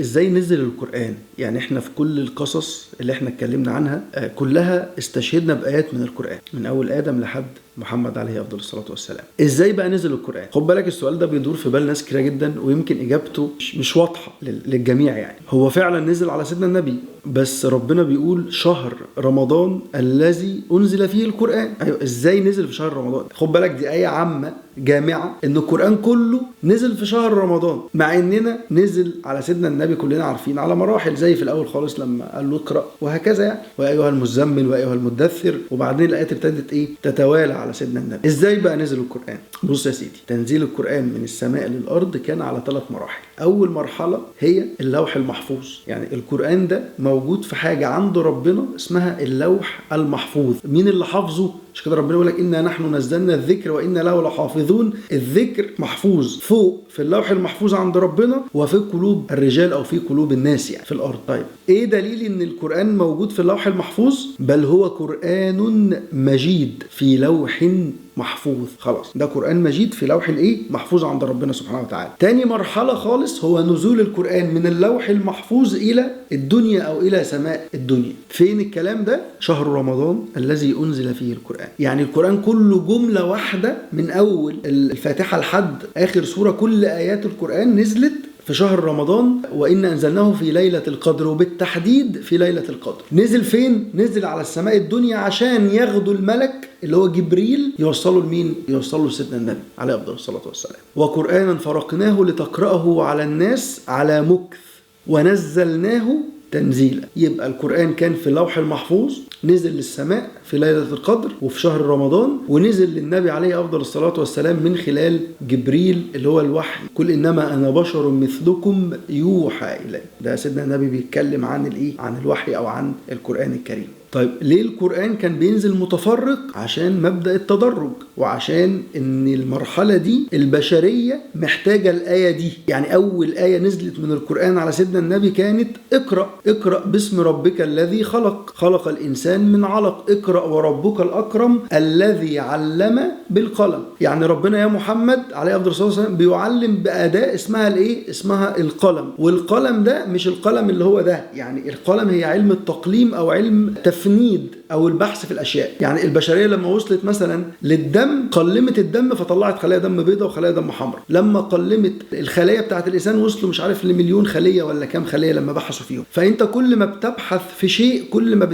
ازاي نزل القرآن. يعني احنا في كل القصص اللي احنا اتكلمنا عنها كلها استشهدنا بآيات من القرآن، من اول آدم لحد محمد عليه افضل الصلاة والسلام. ازاي بقى نزل القرآن؟ خد بالك السؤال ده بيدور في بال ناس كتير جدا، ويمكن اجابته مش واضحة للجميع. يعني هو فعلا نزل على سيدنا النبي، بس ربنا بيقول شهر رمضان الذي انزل فيه القرآن. ايوه، ازاي نزل في شهر رمضان؟ خد بالك دي آية عامة جامعة ان القرآن كله نزل في شهر رمضان، مع اننا نزل على سيدنا النبي كلنا عارفين على مراحل، زي في الاول خالص لما قال له اقرأ وهكذا، يعني وايها المزمل وايها المدثر، وبعدين الايات ابتدت تتوالى على سيدنا النبي. ازاي بقى نزل القرآن؟ بص يا سيدي، تنزيل القرآن من السماء للارض كان على 3 مراحل. اول مرحلة هي اللوح المحفوظ. يعني القرآن ده موجود في حاجة عند ربنا اسمها اللوح المحفوظ. مين اللي حافظه؟ مش كده ربنا يقول لك إنا نحن نزلنا الذكر وإنا له لحافظون. الذكر محفوظ فوق في اللوح المحفوظ عند ربنا، وفي قلوب الرجال أو في قلوب الناس يعني في الأرض. طيب إيه دليل إن القرآن موجود في اللوح المحفوظ؟ بل هو قرآن مجيد في لوح محفوظ. خلاص، ده قرآن مجيد في لوح محفوظ عند ربنا سبحانه وتعالى. تاني مرحلة خالص هو نزول القرآن من اللوح المحفوظ إلى الدنيا أو إلى سماء الدنيا. فين الكلام ده؟ شهر رمضان الذي أنزل فيه القرآن. يعني القرآن كله جملة واحدة، من أول الفاتحة لحد آخر سورة، كل آيات القرآن نزلت في شهر رمضان. وإن أنزلناه في ليلة القدر، وبالتحديد في ليلة القدر. نزل فين؟ نزل على السماء الدنيا عشان ياخدوا الملك اللي هو جبريل يوصلوا لمين؟ يوصلوا لسيدنا النبي عليه أفضل الصلاة والسلام. وقرآنا فرقناه لتقرأه على الناس على مكث ونزلناه تنزيلا. يبقى القرآن كان في اللوح المحفوظ، نزل للسماء في ليلة القدر وفي شهر رمضان، ونزل للنبي عليه أفضل الصلاة والسلام من خلال جبريل اللي هو الوحي. قل إنما أنا بشر مثلكم يوحى إلي. ده سيدنا النبي بيتكلم عن عن الوحي أو عن القرآن الكريم. طيب ليه القرآن كان بينزل متفرق؟ عشان مبدأ التدرج، وعشان ان المرحلة دي البشرية محتاجة الآية دي. يعني أول آية نزلت من القرآن على سيدنا النبي كانت اقرأ باسم ربك الذي خلق الإنسان من علق. اقرأ وربك الأكرم الذي علم بالقلم. يعني ربنا يا محمد عليه أفضل الصلاة والسلام بيعلم بأداة اسمها القلم. والقلم ده مش القلم اللي هو ده، يعني القلم هي علم التقليم أو علم تفنيد أو البحث في الأشياء. يعني البشرية لما وصلت مثلا للدم، قلمت الدم فطلعت خلايا دم بيضاء وخلايا دم حمراء. لما قلمت الخلايا بتاعت الإنسان وصلوا مش عارف لمليون خلية ولا كام خلية لما بحثوا فيهم. فأنت كل ما بتبحث في شيء كل ما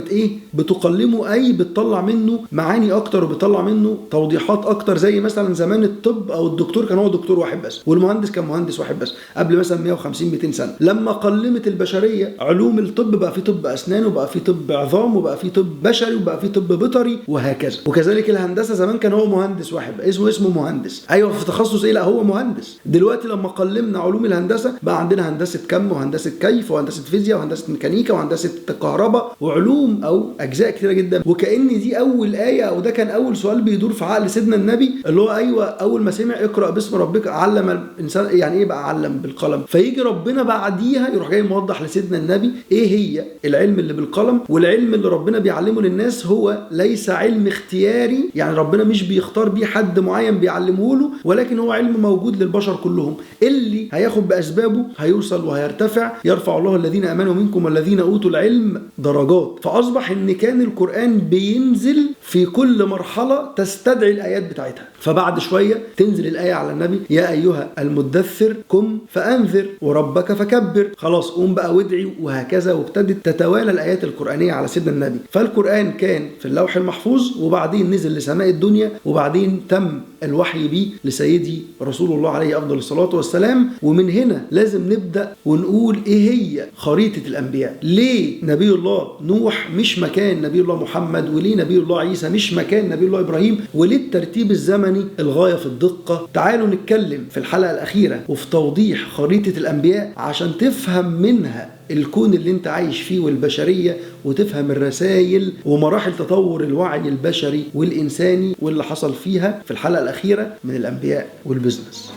بتقلمه، أي بتطلع منه معاني أكتر وبتطلع منه توضيحات أكتر. زي مثلا زمان الطب أو الدكتور كان هو دكتور واحد بس، والمهندس كان مهندس واحد بس، قبل مثلا 150-200 سنة. لما قلمت البشرية علوم الطب بقى في طب أسنان، وبقى في طب عظام، وبقى في طب بشري، وبقى في طب بيطري، وهكذا. وكذلك الهندسة زمان كان هو مهندس واحد اسمه مهندس. أيوة في تخصص لا هو مهندس. دلوقتي لما قلمنا علوم الهندسة بقى عندنا هندسة كم وهندسة كيف وهندسة فيزياء وهندسة ميكانيكا وهندسة كهرباء وعلوم أو أجزاء كتيرة جدا. وكأن دي أول آية أو ده كان أول سؤال بيدور في عقل سيدنا النبي، اللي هو أيوة أول ما سمع اقرأ باسم ربك علم الإنسان. يعني إيه بقى علم بالقلم؟ فيجي ربنا بعديها يروح جاي موضح لسيدنا النبي إيه هي العلم اللي بالقلم. والعلم اللي ربنا بيعلمه للناس هو ليس علم اختياري، يعني ربنا مش بيختار بيه حد معين بيعلمه له، ولكن هو علم موجود للبشر كلهم. اللي هياخد بأسبابه هيوصل وهيرتفع. يرفع الله الذين آمنوا منكم والذين أوتوا العلم درجات. فأصبح إن كان القرآن بينزل في كل مرحلة تستدعي الآيات بتاعتها. فبعد شوية تنزل الآية على النبي يا أيها المدثر قم فأنذر وربك فكبر. خلاص قوم بقى وادعي، وهكذا. وابتدت تتوالى الآيات القرآنية على سيدنا النبي. فالقرآن كان في اللوح المحفوظ، وبعدين نزل لسماء الدنيا، وبعدين تم الوحي بيه لسيدي رسول الله عليه أفضل الصلاة والسلام. ومن هنا لازم نبدأ ونقول إيه هي خريطة الأنبياء. ليه نبي الله نوح مش مكان نبي الله محمد؟ وليه نبي الله عيسى مش مكان نبي الله إبراهيم؟ وليه الترتيب الزمني الغاية في الدقة؟ تعالوا نتكلم في الحلقة الأخيرة وفي توضيح خريطة الأنبياء عشان تفهم منها الكون اللي انت عايش فيه والبشرية، وتفهم الرسائل ومراحل تطور الوعي البشري والإنساني واللي حصل فيها في الحلقة الأخيرة من الأنبياء والبزنس.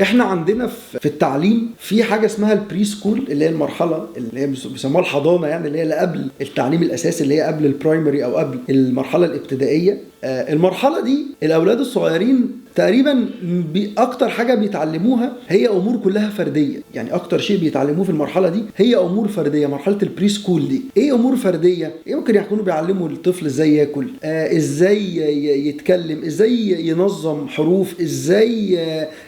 احنا عندنا في التعليم في حاجة اسمها البري سكول، اللي هي المرحلة اللي هي بيسموها الحضانة، يعني اللي هي قبل التعليم الأساسي، اللي هي قبل البرايمري أو قبل المرحلة الابتدائية. المرحلة دي الأولاد الصغيرين تقريبا اكتر حاجه بيتعلموها هي امور كلها فرديه. يعني اكتر شيء بيتعلموه في المرحله دي هي امور فرديه. مرحله البري سكول دي ايه امور فرديه؟ ممكن يكونوا بيعلموا الطفل ازاي ياكل، ازاي يتكلم، ازاي ينظم حروف، ازاي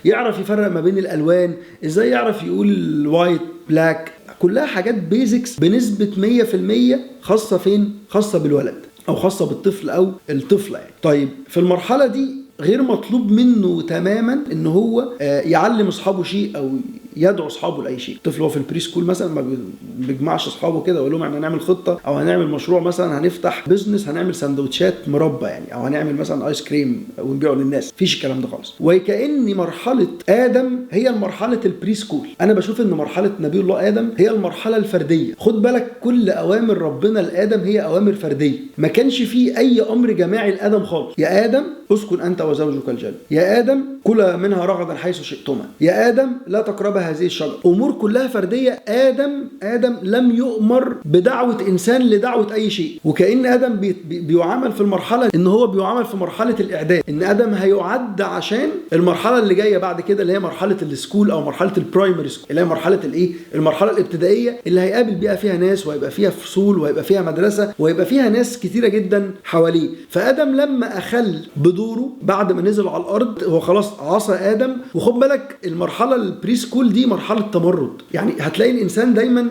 يعرف يفرق ما بين الالوان، ازاي يعرف يقول وايت بلاك. كلها حاجات بيزكس بنسبه 100% خاصه فين؟ خاصه بالولد او خاصه بالطفل او الطفله يعني. طيب في المرحله دي غير مطلوب منه تماما ان هو يعلم اصحابه شيء او يدعو اصحابه لاي شيء. الطفل هو في البري سكول مثلا ما بيجمعش اصحابه كده ويقول لهم احنا هنعمل خطه او هنعمل مشروع، مثلا هنفتح بزنس هنعمل سندوتشات مربى يعني، او هنعمل مثلا ايس كريم ونبيعه للناس. مفيش الكلام ده خالص. وكأن مرحله ادم هي مرحله البري سكول. انا بشوف ان مرحله نبي الله ادم هي المرحله الفرديه. خد بالك كل اوامر ربنا لادم هي اوامر فرديه، ما كانش فيه اي امر جماعي لادم خالص. يا ادم اسكن انت وزوجك الجنه، يا ادم كلا منها رغدا حيث شئتما، يا ادم لا تقرب هذه الشجره. امور كلها فرديه. ادم لم يؤمر بدعوه انسان لدعوه اي شيء. وكأن ادم بيعامل في المرحله ان هو بيعامل في مرحله الاعداد، ان ادم هيعد عشان المرحله اللي جايه بعد كده اللي هي مرحله السكول او مرحله البرايمري سكول، اللي هي مرحله المرحله الابتدائيه اللي هيقابل بيها فيها ناس وهيبقى فيها فصول وهيبقى فيها مدرسه وهيبقى فيها ناس كتيره جدا حواليه. فادم لما اخل بدوره بعد ما نزل على الارض هو خلاص عصى ادم. وخد بالك المرحله البري سكول دي مرحله تمرد. يعني هتلاقي الانسان دايما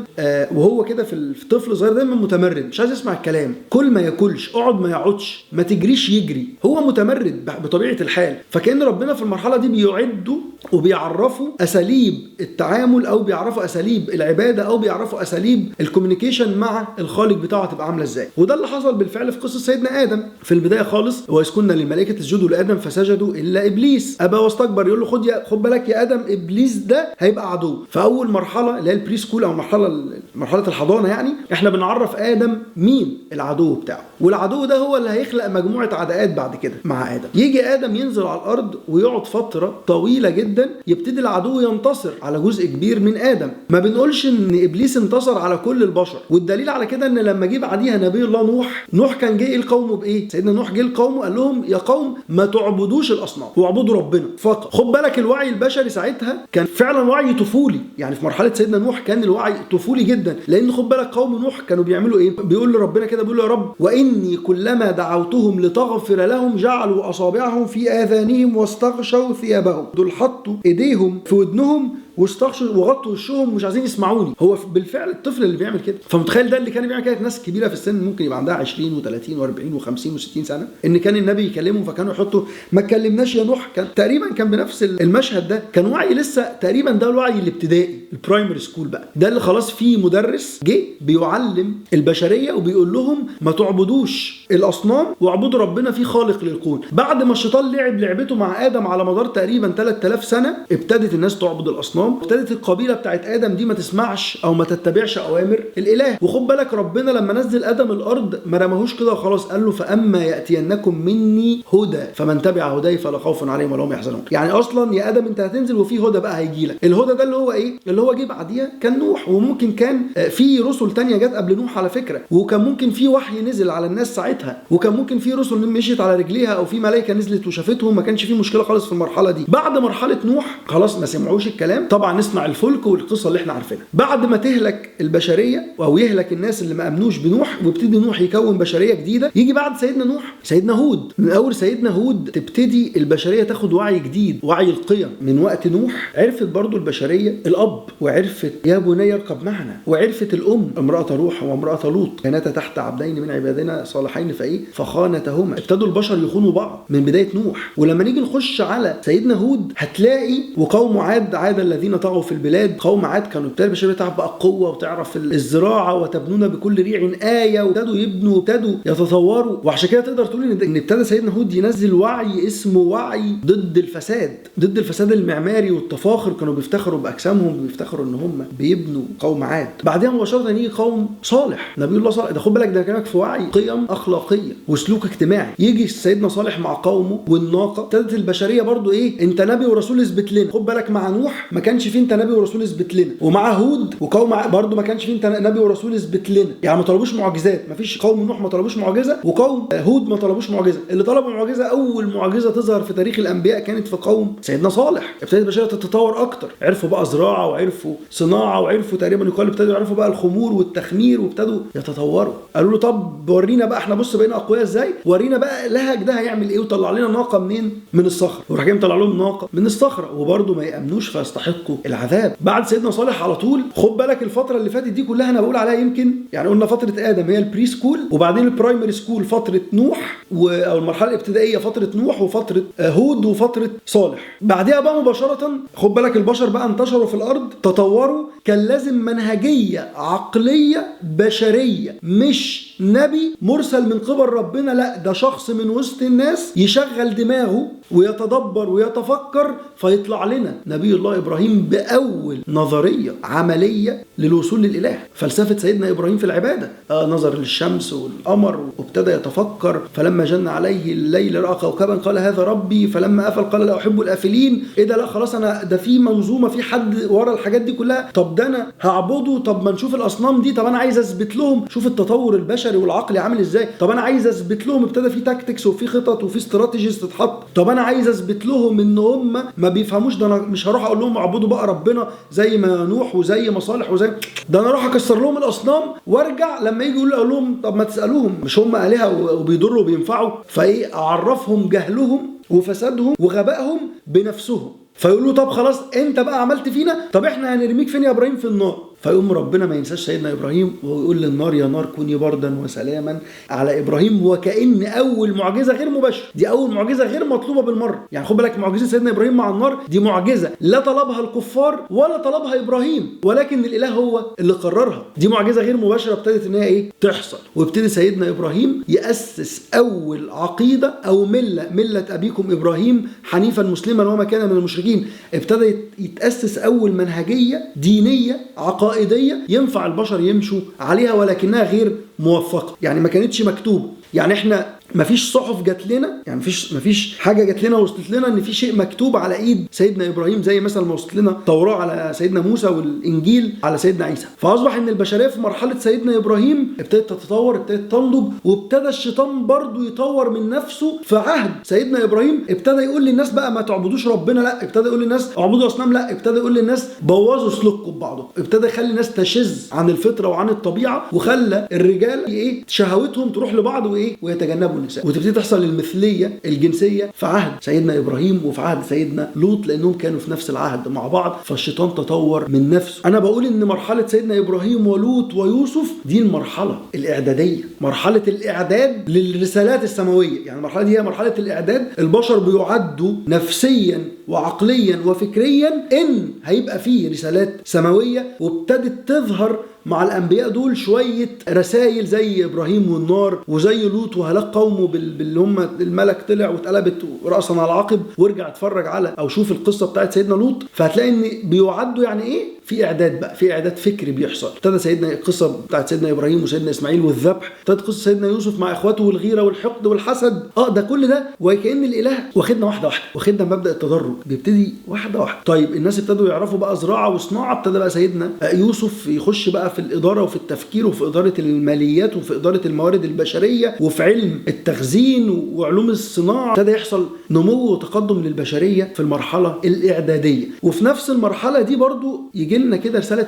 وهو كده في طفل صغير دايما متمرد، مش عايز يسمع الكلام، كل ما ياكلش، اقعد ما يقعدش، ما تجريش يجري. هو متمرد بطبيعه الحال. فكأن ربنا في المرحله دي بيعده وبيعرفوا اساليب التعامل او بيعرفوا اساليب العباده او بيعرفوا اساليب الكوميونيكيشن مع الخالق بتاعه هتبقى عامله ازاي. وده اللي حصل بالفعل في قصه سيدنا ادم في البدايه خالص. وإذ قلنا للملائكه اسجدوا لادم فسجدوا الا ابليس ابى واستكبر. يقول له خد بالك يا ادم، ابليس ده هيبقى عدو. فاول مرحله اللي هي البري سكول او مرحله الحضانه يعني احنا بنعرف ادم مين العدو بتاعه، والعدو ده هو اللي هيخلق مجموعه عداءات بعد كده مع ادم. يجي ادم ينزل على الارض ويقعد فتره طويله جدا، يبتدي العدو ينتصر على جزء كبير من ادم. ما بنقولش ان ابليس انتصر على كل البشر، والدليل على كده ان لما جه بعديها نبي الله نوح كان جه القوم بايه؟ سيدنا نوح جه القوم قال لهم يا قوم ما تعبدوش الاصنام واعبدوا ربنا فقط. خد بالك الوعي البشري ساعتها كان فعلا وعي طفولي. يعني في مرحله سيدنا نوح كان الوعي طفولي جدا، لان خد بالك قوم نوح كانوا بيعملوا ايه؟ بيقول لربنا كده، بيقول له يا رب واني كلما دعوتهم لتغفر لهم جعلوا اصابعهم في اذانهم واستغشوا ثيابهم. دول حطوا ايديهم في ودنهم واستغشوا وغطوا وشهم مش عايزين يسمعوني. هو بالفعل الطفل اللي بيعمل كده. فمتخيل ده اللي كان بيعمل كده ناس كبيره في السن ممكن يبقى عندها 20 و30 و40 و50 و60 سنه، ان كان النبي يكلمهم فكانوا يحطوا ما تكلمناش يا نوح. كان تقريبا كان بنفس المشهد ده. كان وعي لسه تقريبا ده الوعي الابتدائي البرايمري سكول بقى، ده اللي خلاص فيه مدرس جه بيعلم البشريه وبيقول لهم ما تعبدوش الاصنام واعبدوا ربنا في خالق للكون. بعد ما الشيطان لعب لعبته مع ادم على مدار تقريبا 3000 سنه ابتدت الناس تعبد الاصنام، ابتدت القبيله بتاعت ادم دي ما تسمعش او ما تتبعش اوامر الاله. وخد بالك ربنا لما نزل ادم الارض ما رماهوش كده وخلاص، قال له فاما ياتينكم مني هدى فمن تبع هداي فلا خوف عليهم ولا هم يحزنون. يعني اصلا يا ادم انت هتنزل وفي هدى بقى هيجي لك. الهدى ده اللي هو ايه؟ اللي هو جه بعديها كان نوح، وممكن كان في رسل تانية جت قبل نوح على فكره، وكان ممكن في وحي نزل على الناس ساعتها، وكان ممكن في رسل مشيت على رجليها او في ملائكه نزلت وشافتهم. ما كانش في مشكله خالص في المرحله دي. بعد مرحله نوح خلاص ما سمعوش الكلام. طبعا نسمع الفلك والقصه اللي احنا عارفينها. بعد ما تهلك البشريه او يهلك الناس اللي ما امنوش بنوح ويبتدي نوح يكون بشريه جديده، يجي بعد سيدنا نوح سيدنا هود. من اول سيدنا هود تبتدي البشريه تاخد وعي جديد، وعي القيم. من وقت نوح عرفت برضو البشريه الاب، وعرفت يا بني اركب معنا، وعرفت الام امراه روح وامراه لوط كانتا تحت عبدين من عبادنا صالحين فخانتهما. ابتدوا البشر يخونوا بعض من بدايه نوح. ولما نيجي نخش على سيدنا هود هتلاقي وقوم عاد الذين طغوا في البلاد. قوم عاد كانوا ابتدى البشريه تعرف بقى القوه وتعرف الزراعه وتبنون بكل ريع ايه، وابتدوا يبنوا وابتدوا يتطوروا. وعشان كده تقدر تقول ان ابتدى سيدنا هود ينزل وعي اسمه وعي ضد الفساد، ضد الفساد المعماري والتفاخر. كانوا بيفتخروا باجسامهم، بيفتخروا ان هم بيبنوا قوم عاد. بعدها مباشره يجي قوم صالح، نبي الله صالح. ده خد بالك ده كلامك في وعي قيم اخلاقيه وسلوك اجتماعي. يجي سيدنا صالح مع قومه والناقه، ابتدت البشريه برضو ايه، انت نبي ورسول اثبت لنا. خد بالك مع نوح ما كانش فيه انت نبي ورسول اثبت لنا، ومع هود وقوم برضو ما كانش فيه انت نبي ورسول اثبت لنا. يعني ما طلبوش معجزات، ما فيش قوم نوح ما طلبوش معجزه، وقوم هود ما طلبوش معجزه. اللي طلبوا معجزه اول معجزه تظهر في تاريخ الانبياء كانت في قوم سيدنا صالح. ابتدت البشريه تتطور اكتر، عرفوا بقى زراعه وعرفوا صناعه وعرفوا تقريبا يقال ابتدوا يعرفوا بقى الخمور والتخمير وابتدوا يتطوروا. قالوا له طب ورينا بقى، احنا بص بقينا اقوياء ازاي، ورينا بقى لهج ده هيعمل ايه، وطلع لنا ناقه منين؟ من الصخره. وراح جاي مطلع لهم ناقه من الصخره، وبرده ما يامنوش فيستحقوا العذاب. بعد سيدنا صالح على طول، خد بالك الفتره اللي فاتت دي كلها انا بقول عليها يمكن يعني قلنا فتره ادم هي البري سكول، وبعدين البرايمري سكول فتره نوح، او المرحله الابتدائيه فتره نوح وفتره هود وفتره صالح. بعدها بقى مباشره خد بالك البشر بقى انتشروا في الارض، تطوروا، كان لازم منهجيه عقليه بشريه، مش نبي مرسل من قبل ربنا، لا ده شخص من وسط الناس يشغل دماغه ويتدبر ويتفكر فيطلع لنا نبي الله إبراهيم بأول نظرية عملية للوصول للإله. فلسفة سيدنا إبراهيم في العبادة، نظر للشمس والقمر وابتدى يتفكر، فلما جن عليه الليل رأى كوكبا قال هذا ربي، فلما أفل قال لا أحب الآفلين. إيه ده، لا خلاص أنا ده في منظومة، في حد ورا الحاجات دي كلها، طب ده أنا هعبده، طب ما نشوف الأصنام دي، طب أنا عايز أثبت لهم، شوف التطور البشري والعقلي عامل إزاي، طب أنا عايز أثبت لهم، ابتدى في تاكتكس وفي خطط وفي استراتيجيز تتحط، طب أنا عايز أثبت لهم إن هم ما بيفهموش، ده أنا مش هروح أقول لهم اعبدوا بقى ربنا زي ما نوح وزي ما صالح وزي ده، أنا أروح أكسر لهم الأصنام وأرجع لما يجي يقول لهم طب ما تسألوهم، مش هم آلهة وبيضروا وبينفعوا، فإيه أعرفهم جهلهم وفسادهم وغبائهم بنفسهم، فيقولوا طب خلاص انت بقى عملت فينا، طب احنا هنرميك فين يا ابراهيم؟ في النار. فيقوم ربنا ما ينساش سيدنا ابراهيم ويقول للنار يا نار كوني بردا وسلاما على ابراهيم، وكأن اول معجزه غير مباشره، دي اول معجزه غير مطلوبه بالمره. يعني خد بالك معجزه سيدنا ابراهيم مع النار دي معجزه لا طلبها الكفار ولا طلبها ابراهيم، ولكن الاله هو اللي قررها. دي معجزه غير مباشره ابتدت ان هي ايه تحصل، وابتدى سيدنا ابراهيم يأسس اول عقيده او مله ابيكم ابراهيم حنيفا مسلما وما كان من المشركين. ابتدى يتأسس اول منهجيه دينيه عقائدية ينفع البشر يمشوا عليها، ولكنها غير موفقة، يعني ما كانتش مكتوبة. يعني احنا مفيش صحف جات لنا، يعني مفيش حاجه جات لنا وصلت لنا ان في شيء مكتوب على ايد سيدنا ابراهيم، زي مثلا ما وصلت لنا التوراه على سيدنا موسى والانجيل على سيدنا عيسى. فاصبح ان البشريه في مرحله سيدنا ابراهيم ابتدت تتطور، ابتدت تنضج، وابتدى الشيطان برضو يطور من نفسه في عهد سيدنا ابراهيم. ابتدى يقول للناس بقى ما تعبدوش ربنا، لا ابتدى يقول للناس اعبدوا اصنام، لا ابتدى يقول للناس بوظوا سلوككم ببعضهم، ابتدى يخلي الناس تشذ عن الفطره وعن الطبيعه، وخلى الرجال ايه شهوتهم تروح لبعض وايه ويتجنبوا النساء، وتبتدي تحصل المثليه الجنسيه في عهد سيدنا ابراهيم وفي عهد سيدنا لوط، لانهم كانوا في نفس العهد مع بعض، فالشيطان تطور من نفسه. انا بقول ان مرحله سيدنا ابراهيم ولوط ويوسف دي المرحله الاعداديه، مرحله الاعداد للرسالات السماويه. يعني المرحله دي هي مرحله الاعداد، البشر بيعدوا نفسيا وعقليا وفكريا ان هيبقى فيه رسالات سماويه، وابتدت تظهر مع الانبياء دول شويه رسائل زي ابراهيم والنار، وزي لوط وهلاك قومه باللي هم الملك طلع واتقلبت راسا على عقب. وارجع اتفرج على او شوف القصه بتاعت سيدنا لوط، فهتلاقي ان بيعدوا يعني ايه في اعداد بقى، في اعداد فكري بيحصل. ابتدى سيدنا القصه بتاعت سيدنا ابراهيم وسيدنا اسماعيل والذبح، ابتدت قصه سيدنا يوسف مع اخواته والغيره والحقد والحسد. ده كل ده وكأن الاله واخدنا واحده واحده، واخدنا مبدا التدرج، بيبتدي واحده واحده. طيب الناس ابتدوا يعرفوا بقى زراعه وصناعه، ابتدى بقى سيدنا يوسف يخش بقى في الاداره وفي التفكير وفي اداره الماليات وفي اداره الموارد البشريه وفي علم التخزين وعلوم الصناعه. ابتدى يحصل نمو وتقدم للبشريه في المرحله الاعداديه. وفي نفس المرحله دي برضو يجي لنا كده رساله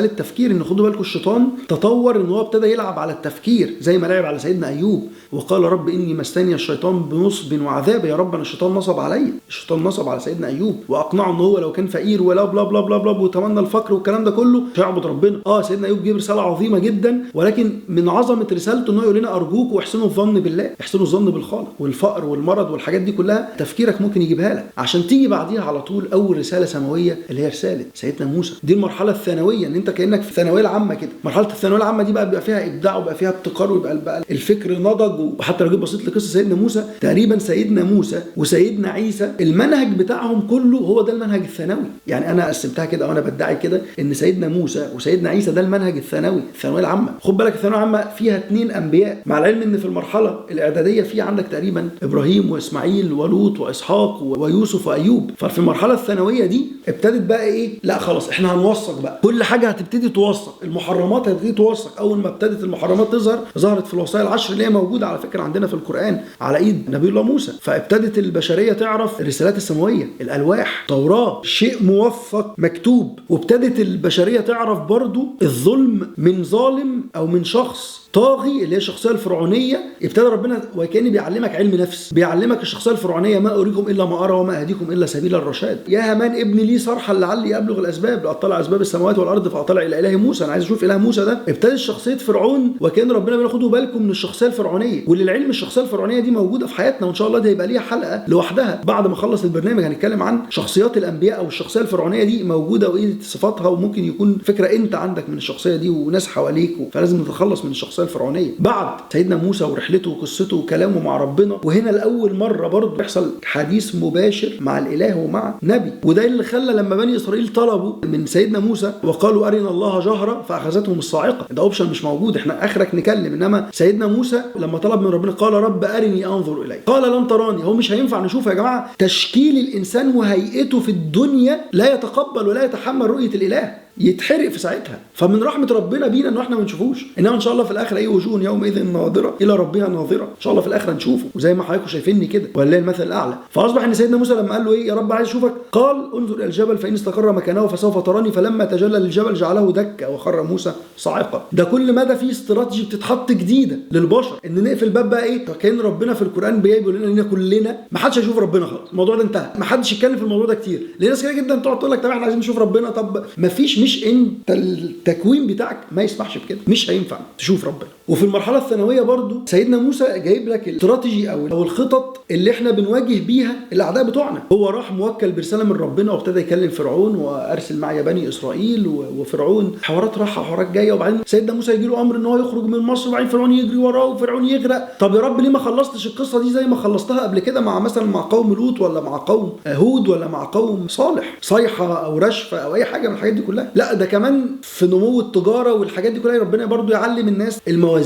تفكير ان خدوا بالكم الشيطان تطور ان هو ابتدى يلعب على التفكير، زي ما لعب على سيدنا ايوب وقال رب اني مسني الشيطان بنصب وعذاب. يا رب انا الشيطان نصب عليا، الشيطان نصب على سيدنا ايوب واقنعه ان هو لو كان فقير ولا بلا بلا بلا بلا وتمنى الفقر والكلام ده كله مش هيعبد ربنا. سيدنا ايوب جه رساله عظيمه جدا، ولكن من عظمه رسالته انه يقول لنا ارجوك واحسنوا الظن بالله، احسنوا الظن بالخالق. والفقر والمرض والحاجات دي كلها تفكيرك ممكن يجيبها لك، عشان تيجي بعديها على طول اول رساله سماويه اللي هي رساله سيدنا موسى. دي المرحله الثانويه، ان انت كانك في الثانويه العامه كده. مرحله الثانويه العامه دي بقى فيها ابداع وبقى فيها ابتكار ويبقى الفكر نضج. وحتى لو جيت بصيت لقصه سيدنا موسى، تقريبا سيدنا موسى وسيدنا عيسى المنهج بتاعهم كله هو ده المنهج الثانوي. يعني انا قسمتها كده وانا بدعي كده ان سيدنا موسى وسيدنا عيسى ده المنهج الثانوي، الثانويه العامه. خد بالك الثانويه العامه فيها 2 انبياء، مع العلم ان في المرحله الاعداديه في عندك تقريبا ابراهيم واسماعيل ولوط واسحاق ويوسف وايوب. ففي المرحله الثانويه دي ابتدت بقى ايه، لا خلاص احنا هنوثق بقى كل حاجه، هتبتدي توثق المحرمات، هتبتدي توثق. اول ما ابتدت المحرمات تظهر، ظهرت في الوصايا العشر اللي هي موجوده على فكره عندنا في القران على ايد نبي الله موسى. فابتدت البشريه تعرف الرسالات السماويه، الالواح، توراة، شيء موثق مكتوب. وابتدت البشريه تعرف برضو الظلم من ظالم او من شخص طاغي اللي هي الشخصيه الفرعونيه. ابتدى ربنا وكأنه بيعلمك علم نفس، بيعلمك الشخصيه الفرعونيه، ما اريكم الا ما ارى وما اهديكم الا سبيل الرشاد. يا هامان ابني لي صرحا لعلي ابلغ الاسباب، لاطلع اسباب السماوات والارض فاطلع الى اله موسى. انا عايز اشوف اله موسى ده. ابتدت شخصيه فرعون وكان ربنا بيقول خدوا بالكم من الشخصيه الفرعونيه. وللعلم الشخصيه الفرعونيه دي موجوده في حياتنا، وان شاء الله دي هيبقى ليها حلقه لوحدها بعد ما اخلص البرنامج. هنتكلم عن شخصيات الانبياء او الشخصيه الفرعونيه دي موجوده وايه صفاتها، وممكن يكون فكره انت عندك من الشخصيه دي وناس حواليك، فلازم نتخلص من الشخصيه الفرعونيه. بعد سيدنا موسى ورحلته وقصته وكلامه مع ربنا، وهنا لاول مره برضه بيحصل حديث مباشر مع الاله ومع نبي. وده اللي خلى لما بني اسرائيل طلبوا من سيدنا موسى وقالوا ارنا الله جهرة فاخذتهم الصاعقه، ده اوبشن مش موجود، احنا اخرك نكلم. انما سيدنا موسى لما طلب من ربنا قال رب ارني انظر اليك، قال لن تراني. هو مش هينفع نشوف يا جماعه، تشكيل الانسان وهيئته في الدنيا لا يتقبل ولا يتحمل رؤيه الاله، يتحرق في ساعتها. فمن رحمه ربنا بينا ان احنا ما نشوفوش، انما ان شاء الله في الاخره اي وجوه يومئذ ناظره الى ربها ناظره، ان شاء الله في الاخره نشوفه، وزي ما حضراتكم شايفيني كده ولله المثل الاعلى. فاصبح ان سيدنا موسى لما قال له ايه يا رب عايز اشوفك، قال انظر الى الجبل فان استقر مكانه فسوف تراني، فلما تجلى للجبل جعله دكا وخر موسى صاعقا. ده كل مدى في استراتيجي بتتحط جديده للبشر ان نقفل باب بقى ايه. كان ربنا في القران بيقول لنا كلنا ما حدش هيشوف ربنا خالص، الموضوع ده انتهى، ما حدش يتكلم في الموضوع ده كتير. لان ناس كده جدا تقعد تقول لك طب احنا عايزين نشوف ربنا، طب ما فيش، مش انت التكوين بتاعك ما يسمحش بكده، مش هينفع تشوف ربنا. وفي المرحله الثانويه برضو سيدنا موسى جايب لك الاستراتيجي او الخطط اللي احنا بنواجه بيها الاعداء بتوعنا. هو راح موكل برساله من ربنا وابتدى يكلم فرعون وارسل معي بني اسرائيل، وفرعون حوارات رايحه وحوارات جايه، وبعدين سيدنا موسى يجي له امر ان هو يخرج من مصر، وبعدين فرعون يجري وراه وفرعون يغرق. طب يا رب ليه ما خلصتش القصه دي زي ما خلصتها قبل كده مع مثلا مع قوم لوط ولا مع قوم هود ولا مع قوم صالح، صيحه او رشفه او اي حاجه من الحاجات دي كلها؟ لا ده كمان في نمو التجاره والحاجات دي كلها ربنا برضو يعلم الناس الموازين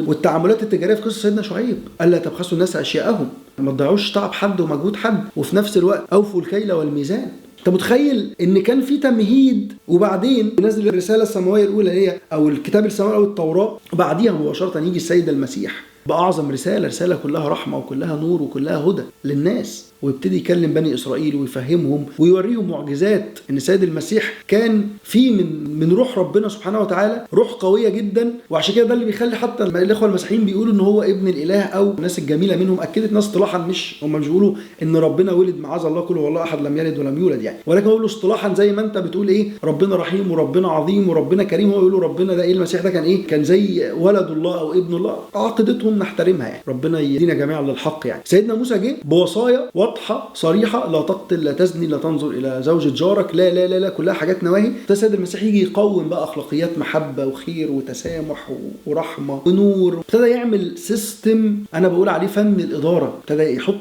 والتعاملات التجاريه. في قصه سيدنا شعيب قال لا تبخسوا الناس اشياءهم، ما تضيعوش تعب حد ومجهود حد، وفي نفس الوقت اوفوا الكيل والميزان. انت متخيل ان كان في تمهيد، وبعدين نزل الرساله السماويه الاولى هي او الكتاب السماوي او التوراه، وبعديها مباشره يجي السيد المسيح باعظم رساله كلها رحمه وكلها نور وكلها هدى للناس، ويبتدي يكلم بني اسرائيل ويفهمهم ويوريهم معجزات. ان السيد المسيح كان في من روح ربنا سبحانه وتعالى روح قويه جدا، وعشان كده ده اللي بيخلي حتى الاخوه المسيحيين بيقولوا ان هو ابن الاله، او الناس الجميله منهم اكدت ناس اصطلاحا، مش هم مش بيقولوا ان ربنا ولد معاذ الله كله والله احد لم يلد ولم يولد يعني، ولكن بيقولوا اصطلاحا زي ما انت بتقول ايه ربنا رحيم وربنا عظيم وربنا كريم، هو يقولوا ربنا ده ايه المسيح ده كان ايه، كان زي ولد الله او ابن الله. عقيدتهم نحترمها يعني، ربنا يدينا جميعا للحق يعني. سيدنا موسى جه بوصايا واضحه صريحه، لا تقتل، لا تزني، لا تنظر الى زوجة جارك، لا لا لا لا، كلها حاجات نواهي. السيد المسيح يجي يقوم بقى اخلاقيات محبه وخير وتسامح ورحمه ونور. ابتدى يعمل سيستم انا بقول عليه فن الاداره، ابتدى يحط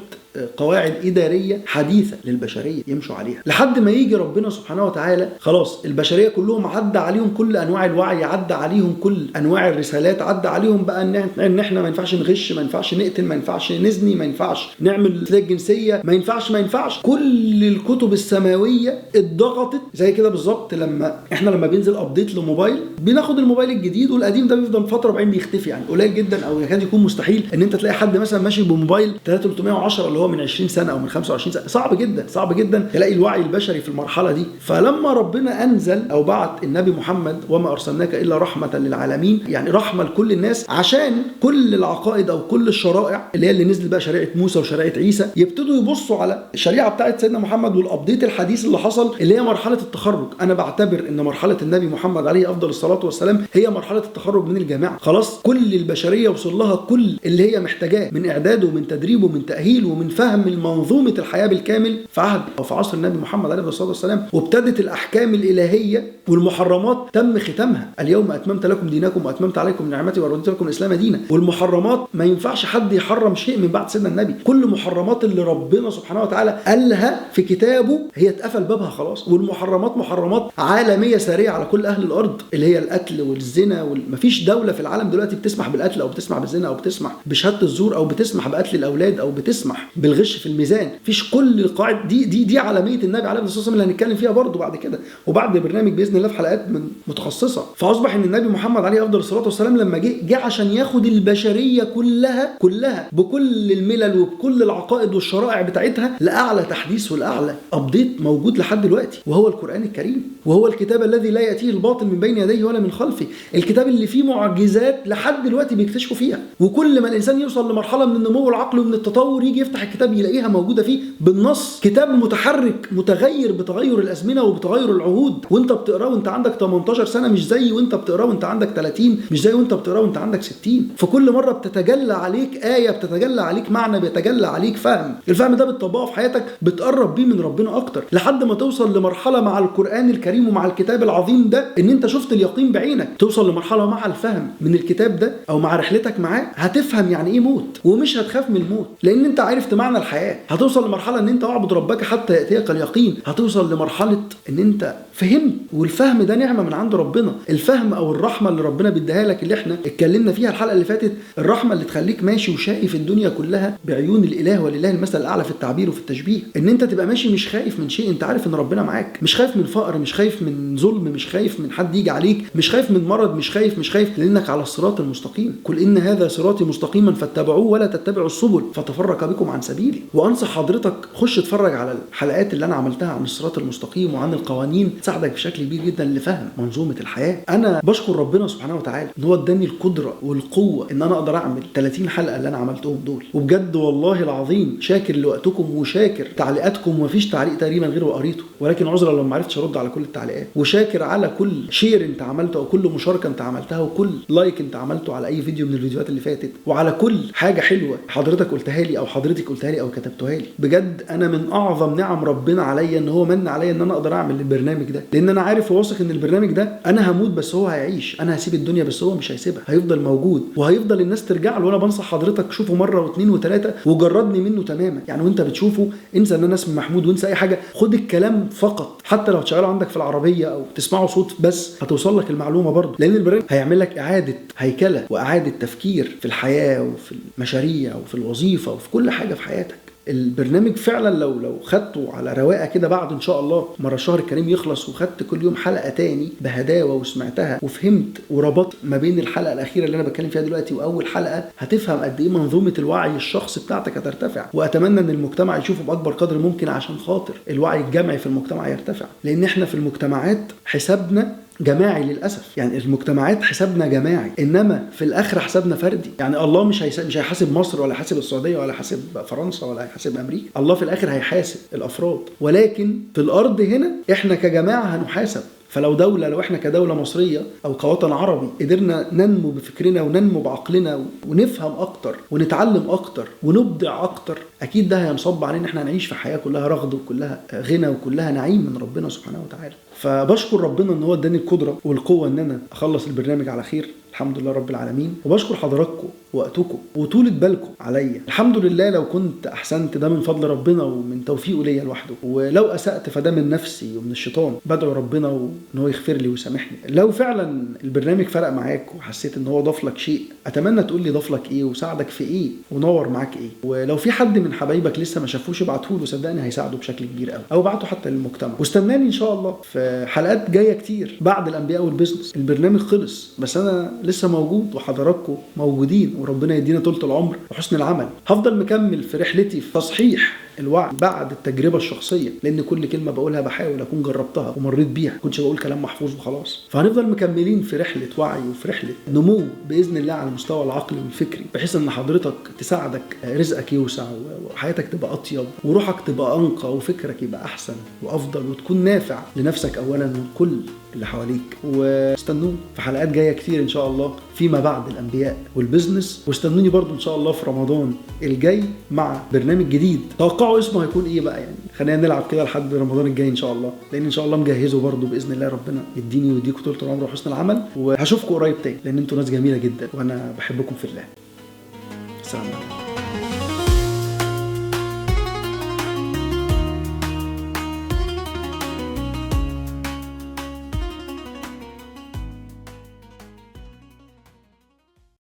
قواعد إدارية حديثة للبشرية يمشوا عليها، لحد ما يجي ربنا سبحانه وتعالى خلاص البشرية كلهم عدى عليهم كل أنواع الوعي، عدى عليهم كل أنواع الرسالات، عدى عليهم بقى إن إحنا ما ينفعش نغش، ما ينفعش نقتل، ما ينفعش نزني، ما ينفعش نعمل سلاح جنسية، ما ينفعش. كل الكتب السماوية اتضغطت زي كده بالظبط. لما بينزل أبديت لموبايل بناخد الموبايل الجديد والقديم ده بيفضل فترة بعدين بيختفي، يعني قليل جدا أو يكاد يكون مستحيل إن أنت تلاقي حد مثلا ماشي بموبايل 3310 اللي هو من 20 سنه او من 25 سنه. صعب جدا صعب جدا تلاقي الوعي البشري في المرحله دي. فلما ربنا انزل او بعت النبي محمد وما ارسلناك الا رحمه للعالمين، يعني رحمه لكل الناس، عشان كل العقائد او كل الشرائع اللي نزلت بقى، شريعه موسى وشريعه عيسى، يبتدوا يبصوا على الشريعه بتاعت سيدنا محمد والابديت الحديث اللي حصل اللي هي مرحله التخرج. انا بعتبر ان مرحله النبي محمد عليه افضل الصلاه والسلام هي مرحله التخرج من الجامعه. خلاص كل البشريه وصل لها كل اللي هي محتاجاه من اعداده ومن تدريبه ومن تاهيله ومن فهم منظومه الحياه بالكامل في عهد او في عصر النبي محمد عليه الصلاه والسلام. وابتدت الاحكام الالهيه والمحرمات تم ختامها. اليوم اتممت لكم دينكم واتممت عليكم نعمتي ورضيت لكم الاسلام دينا. والمحرمات ما ينفعش حد يحرم شيء من بعد سيدنا النبي. كل محرمات اللي ربنا سبحانه وتعالى قالها في كتابه هي اتقفل بابها خلاص. والمحرمات محرمات عالميه ساريه على كل اهل الارض، اللي هي القتل والزنا مفيش دوله في العالم دلوقتي بتسمح بالقتل او بتسمح بالزنا او بتسمح بشهاده الزور او بتسمح بقتل الاولاد او بتسمح بالغش في الميزان. مفيش. كل القواعد دي عالميه النبي عليه الصلاه والسلام اللي هنتكلم فيها برضه بعد كده وبعد برنامج باذن الله في حلقات من متخصصه. فاصبح ان النبي محمد عليه افضل الصلاه والسلام لما جه عشان ياخد البشريه كلها بكل الملل وبكل العقائد والشرائع بتاعتها لاعلى تحديث والاعلى ابديت موجود لحد دلوقتي، وهو القران الكريم. وهو الكتاب الذي لا ياتيه الباطل من بين يديه ولا من خلفه. الكتاب اللي فيه معجزات لحد دلوقتي بيكتشفوا فيها. وكل ما الانسان يوصل لمرحله من النمو العقلي ومن التطور يجي يفتح الكتاب يلاقيها موجوده فيه بالنص. كتاب متحرك متغير بتغير الازمنه وبتغير العهود، وانت بتقراه وانت عندك 18 سنه مش زي وانت بتقراه وانت عندك 30، مش زي وانت بتقراه وانت عندك 60. فكل مره بتتجلى عليك ايه، بتتجلى عليك معنى، بيتجلى عليك فهم. الفهم ده بتطبقه في حياتك بتقرب بيه من ربنا اكتر، لحد ما توصل لمرحله مع القران الكريم ومع الكتاب العظيم ده ان انت شفت اليقين بعينك. توصل لمرحله مع الفهم من الكتاب ده او مع رحلتك معاه هتفهم يعني ايه موت، ومش هتخاف من الموت لان انت عرفت معنى الحياه. هتوصل لمرحله ان انت اعبد ربك حتى ياتيك اليقين. هتوصل لمرحله ان انت فهمت، والفهم ده نعمه من عند ربنا. الفهم او الرحمه اللي ربنا بيديها لك اللي احنا اتكلمنا فيها الحلقه اللي فاتت، الرحمه اللي تخليك ماشي وشايف الدنيا كلها بعيون الاله ولله المثل الاعلى في التعبير وفي التشبيه. ان انت تبقى ماشي مش خايف من شيء، انت عارف ان ربنا معاك. مش خايف من فقر، مش خايف من ظلم، مش خايف من حد يجي عليك، مش خايف من مرض، مش خايف لانك على الصراط المستقيم. قل ان هذا صراطي مستقيما فاتبعوه ولا تتبعوا السبل فتفرق بكم عن سبيلي. وانصح حضرتك خش اتفرج على الحلقات اللي انا عملتها عن الصراط المستقيم وعن القوانين، تساعدك بشكل كبير جدا لفهم منظومه الحياه. انا بشكر ربنا سبحانه وتعالى ان هو اداني القدره والقوه ان انا اقدر اعمل 30 حلقه اللي انا عملتهم دول. وبجد والله العظيم شاكر لوقتكم وشاكر تعليقاتكم، ومفيش تعليق تقريبا غير وقريته، ولكن عذرا لو ما عرفتش ارد على كل التعليقات. وشاكر على كل شير انت عملته او كل مشاركه انت عملتها وكل لايك انت عملته على اي فيديو من الفيديوهات اللي فاتت، وعلى كل حاجه حلوه حضرتك قلتها لي او حضرتك قلتها لي او كتبتها لي. بجد انا من اعظم نعم ربنا عليا ان هو من عليا ان انا اقدر اعمل البرنامج ده، لان انا عارف وواثق ان البرنامج ده انا هموت بس هو هيعيش، انا هسيب الدنيا بس هو مش هيسيبها، هيفضل موجود وهيفضل الناس ترجع له. وانا بنصح حضرتك شوفه مره واثنين وثلاثه وجردني منه تماما. يعني وانت بتشوفه انسى ان انا اسمي محمود وانسى اي حاجه، خد الكلام فقط. حتى لو تشغله عندك في العربيه او تسمعه صوت بس هتوصل لك المعلومه برضه، لان البرنامج هيعمل لك اعاده هيكله واعاده تفكير في الحياه وفي المشاريع وفي الوظيفه وفي كل حاجه في حياتك. البرنامج فعلا لو خدته على رواقه كده بعد ان شاء الله مره الشهر الكريم يخلص وخدت كل يوم حلقه تاني بهداوه وسمعتها وفهمت وربطت ما بين الحلقه الاخيره اللي انا بتكلم فيها دلوقتي واول حلقه، هتفهم قد ايه منظومه الوعي الشخص بتاعتك هترتفع. واتمنى ان المجتمع يشوفه باكبر قدر ممكن عشان خاطر الوعي الجمعي في المجتمع يرتفع، لان احنا في المجتمعات حسابنا جماعي للاسف. يعني المجتمعات حسابنا جماعي، انما في الاخره حسابنا فردي. يعني الله مش هيحاسب مصر ولا هيحاسب السعوديه ولا هيحاسب فرنسا ولا هيحاسب امريكا، الله في الاخر هيحاسب الافراد. ولكن في الارض هنا احنا كجماعه هنحاسب. لو احنا كدوله مصريه او كوطن عربي قدرنا ننمو بفكرنا وننمو بعقلنا ونفهم اكتر ونتعلم اكتر ونبدع اكتر، اكيد ده هينصب علينا احنا نعيش في حياه كلها رغد وكلها غنى وكلها نعيم من ربنا سبحانه وتعالى. فبشكر ربنا ان هو اداني القدره والقوه ان انا اخلص البرنامج على خير، الحمد لله رب العالمين. وبشكر حضراتكم وقتكم وطولة بالكم عليا. الحمد لله لو كنت احسنت ده من فضل ربنا ومن توفيقه ليا لوحده، ولو اسأت فده من نفسي ومن الشيطان. بدعو ربنا ان هو يغفر لي ويسامحني. لو فعلا البرنامج فرق معاك وحسيت ان هو ضاف لك شيء، اتمنى تقول لي ضاف لك ايه وساعدك في ايه ونور معاك ايه. ولو في حد من حبايبك لسه ما شافوش ابعته له، صدقني هيساعده بشكل كبير قوي، او ابعته حتى للمجتمع. واستناني ان شاء الله في حلقات جايه كتير بعد الانبياء والبزنس. البرنامج خلص بس انا لسه موجود وحضراتكم موجودين، وربنا يدينا طولة العمر وحسن العمل. هفضل مكمل في رحلتي في تصحيح الوعي بعد التجربة الشخصية، لأن كل كلمة بقولها بحاول أكون جربتها ومريت بيها، كنتش بقول كلام محفوظ وخلاص. فهنفضل مكملين في رحلة وعي وفي رحلة نمو بإذن الله على المستوى العقلي والفكري، بحيث أن حضرتك تساعدك رزقك يوسع وحياتك تبقى أطيب وروحك تبقى أنقى وفكرك يبقى أحسن وأفضل، وتكون نافع لنفسك أولا وكل اللي حواليك. واستنوني في حلقات جاية كتير إن شاء الله فيما بعد الأنبياء والبزنس، واستنوني برضو إن شاء الله في رمضان الجاي مع برنامج جديد. توقعوا اسمه هيكون إيه بقى، يعني خلينا نلعب كده لحد رمضان الجاي إن شاء الله، لأن إن شاء الله مجهزه برضو بإذن الله. ربنا يديني ويديكم طول العمر وحسن العمل، وهشوفكم قريب تاني، لأن أنتوا ناس جميلة جدا وأنا بحبكم في الله. السلام عليكم.